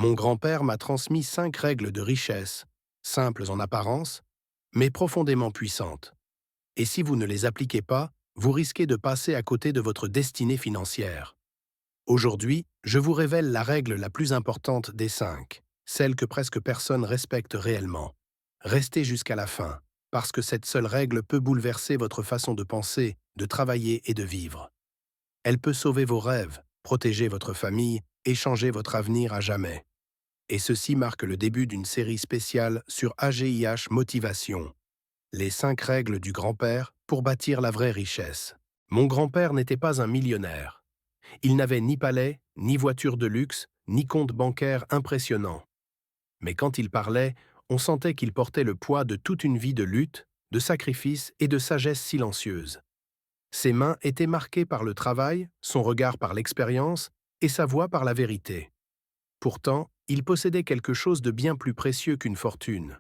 Mon grand-père m'a transmis 5 règles de richesse, simples en apparence, mais profondément puissantes. Et si vous ne les appliquez pas, vous risquez de passer à côté de votre destinée financière. Aujourd'hui, je vous révèle la règle la plus importante des 5, celle que presque personne respecte réellement. Restez jusqu'à la fin, parce que cette seule règle peut bouleverser votre façon de penser, de travailler et de vivre. Elle peut sauver vos rêves, protéger votre famille et changer votre avenir à jamais. Et ceci marque le début d'une série spéciale sur AGIH Motivation, les 5 règles du grand-père pour bâtir la vraie richesse. Mon grand-père n'était pas un millionnaire. Il n'avait ni palais, ni voiture de luxe, ni compte bancaire impressionnant. Mais quand il parlait, on sentait qu'il portait le poids de toute une vie de lutte, de sacrifice et de sagesse silencieuse. Ses mains étaient marquées par le travail, son regard par l'expérience et sa voix par la vérité. Pourtant, il possédait quelque chose de bien plus précieux qu'une fortune.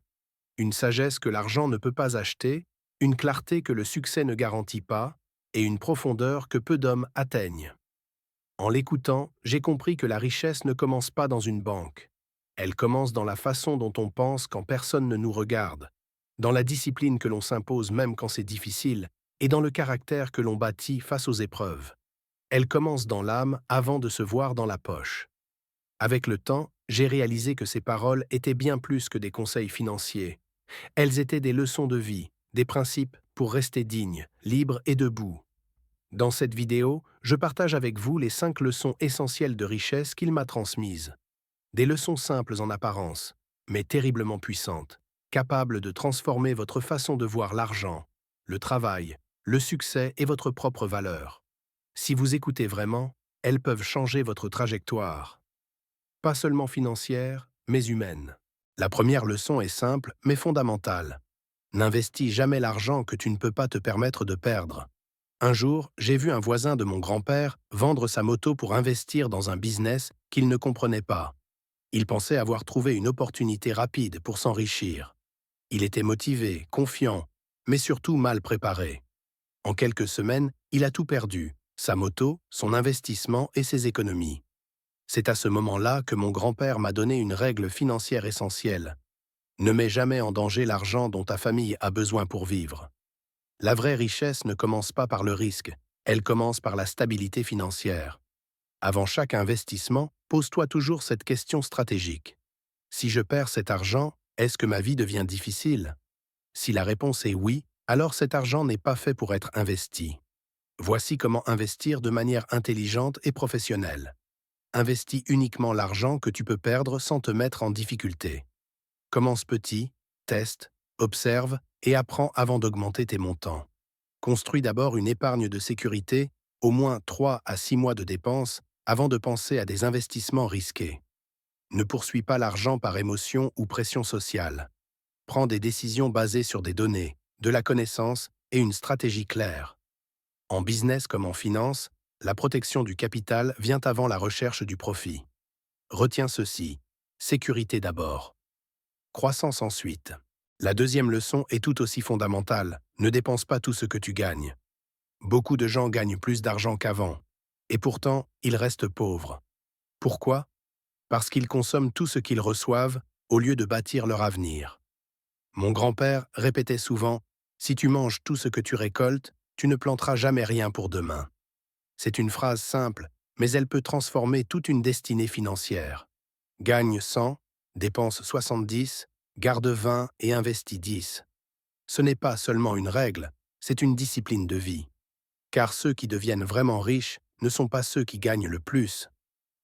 Une sagesse que l'argent ne peut pas acheter, une clarté que le succès ne garantit pas, et une profondeur que peu d'hommes atteignent. En l'écoutant, j'ai compris que la richesse ne commence pas dans une banque. Elle commence dans la façon dont on pense quand personne ne nous regarde, dans la discipline que l'on s'impose même quand c'est difficile, et dans le caractère que l'on bâtit face aux épreuves. Elle commence dans l'âme avant de se voir dans la poche. Avec le temps, j'ai réalisé que ces paroles étaient bien plus que des conseils financiers. Elles étaient des leçons de vie, des principes pour rester digne, libre et debout. Dans cette vidéo, je partage avec vous les 5 leçons essentielles de richesse qu'il m'a transmises. Des leçons simples en apparence, mais terriblement puissantes, capables de transformer votre façon de voir l'argent, le travail, le succès et votre propre valeur. Si vous écoutez vraiment, elles peuvent changer votre trajectoire. Pas seulement financière, mais humaine. La première leçon est simple, mais fondamentale. N'investis jamais l'argent que tu ne peux pas te permettre de perdre. Un jour, j'ai vu un voisin de mon grand-père vendre sa moto pour investir dans un business qu'il ne comprenait pas. Il pensait avoir trouvé une opportunité rapide pour s'enrichir. Il était motivé, confiant, mais surtout mal préparé. En quelques semaines, il a tout perdu, sa moto, son investissement et ses économies. C'est à ce moment-là que mon grand-père m'a donné une règle financière essentielle. Ne mets jamais en danger l'argent dont ta famille a besoin pour vivre. La vraie richesse ne commence pas par le risque, elle commence par la stabilité financière. Avant chaque investissement, pose-toi toujours cette question stratégique. Si je perds cet argent, est-ce que ma vie devient difficile? Si la réponse est oui, alors cet argent n'est pas fait pour être investi. Voici comment investir de manière intelligente et professionnelle. Investis uniquement l'argent que tu peux perdre sans te mettre en difficulté. Commence petit, teste, observe et apprends avant d'augmenter tes montants. Construis d'abord une épargne de sécurité, au moins 3 à 6 mois de dépenses, avant de penser à des investissements risqués. Ne poursuis pas l'argent par émotion ou pression sociale. Prends des décisions basées sur des données, de la connaissance et une stratégie claire. En business comme en finance, la protection du capital vient avant la recherche du profit. Retiens ceci, sécurité d'abord. Croissance ensuite. La deuxième leçon est tout aussi fondamentale, ne dépense pas tout ce que tu gagnes. Beaucoup de gens gagnent plus d'argent qu'avant, et pourtant, ils restent pauvres. Pourquoi? Parce qu'ils consomment tout ce qu'ils reçoivent au lieu de bâtir leur avenir. Mon grand-père répétait souvent « Si tu manges tout ce que tu récoltes, tu ne planteras jamais rien pour demain ». C'est une phrase simple, mais elle peut transformer toute une destinée financière. Gagne 100, dépense 70, garde 20 et investis 10. Ce n'est pas seulement une règle, c'est une discipline de vie. Car ceux qui deviennent vraiment riches ne sont pas ceux qui gagnent le plus.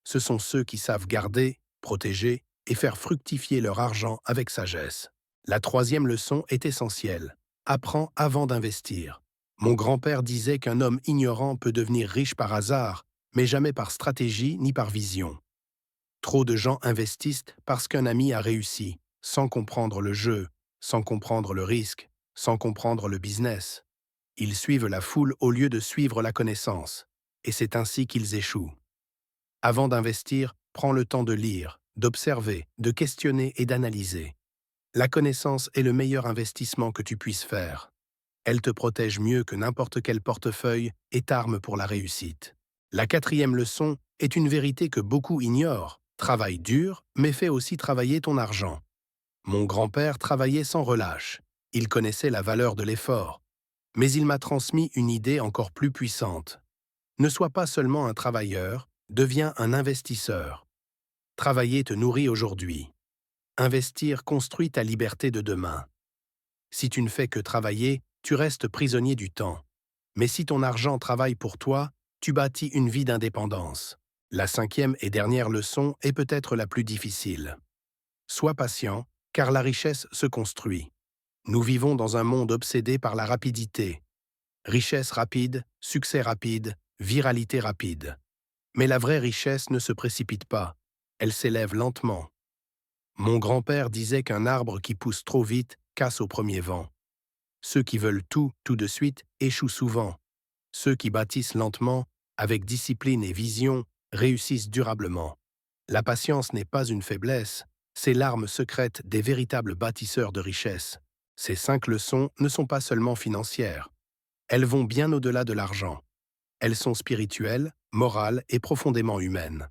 Ce sont ceux qui savent garder, protéger et faire fructifier leur argent avec sagesse. La troisième leçon est essentielle. Apprends avant d'investir. Mon grand-père disait qu'un homme ignorant peut devenir riche par hasard, mais jamais par stratégie ni par vision. Trop de gens investissent parce qu'un ami a réussi, sans comprendre le jeu, sans comprendre le risque, sans comprendre le business. Ils suivent la foule au lieu de suivre la connaissance, et c'est ainsi qu'ils échouent. Avant d'investir, prends le temps de lire, d'observer, de questionner et d'analyser. La connaissance est le meilleur investissement que tu puisses faire. Elle te protège mieux que n'importe quel portefeuille et t'arme pour la réussite. La quatrième leçon est une vérité que beaucoup ignorent. Travaille dur, mais fais aussi travailler ton argent. Mon grand-père travaillait sans relâche. Il connaissait la valeur de l'effort. Mais il m'a transmis une idée encore plus puissante. Ne sois pas seulement un travailleur, deviens un investisseur. Travailler te nourrit aujourd'hui. Investir construit ta liberté de demain. Si tu ne fais que travailler, tu restes prisonnier du temps. Mais si ton argent travaille pour toi, tu bâtis une vie d'indépendance. La cinquième et dernière leçon est peut-être la plus difficile. Sois patient, car la richesse se construit. Nous vivons dans un monde obsédé par la rapidité. Richesse rapide, succès rapide, viralité rapide. Mais la vraie richesse ne se précipite pas. Elle s'élève lentement. Mon grand-père disait qu'un arbre qui pousse trop vite casse au premier vent. Ceux qui veulent tout de suite, échouent souvent. Ceux qui bâtissent lentement, avec discipline et vision, réussissent durablement. La patience n'est pas une faiblesse, c'est l'arme secrète des véritables bâtisseurs de richesse. Ces 5 leçons ne sont pas seulement financières. Elles vont bien au-delà de l'argent. Elles sont spirituelles, morales et profondément humaines.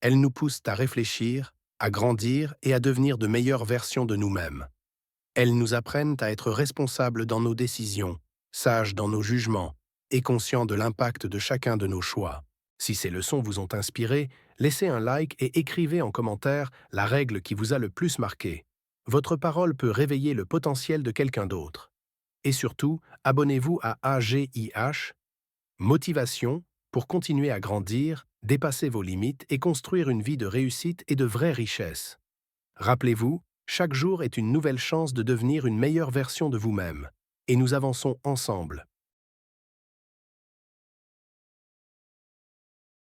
Elles nous poussent à réfléchir, à grandir et à devenir de meilleures versions de nous-mêmes. Elles nous apprennent à être responsables dans nos décisions, sages dans nos jugements et conscients de l'impact de chacun de nos choix. Si ces leçons vous ont inspiré, laissez un like et écrivez en commentaire la règle qui vous a le plus marqué. Votre parole peut réveiller le potentiel de quelqu'un d'autre. Et surtout, abonnez-vous à AGIH, Motivation, pour continuer à grandir, dépasser vos limites et construire une vie de réussite et de vraie richesse. Rappelez-vous, chaque jour est une nouvelle chance de devenir une meilleure version de vous-même. Et nous avançons ensemble.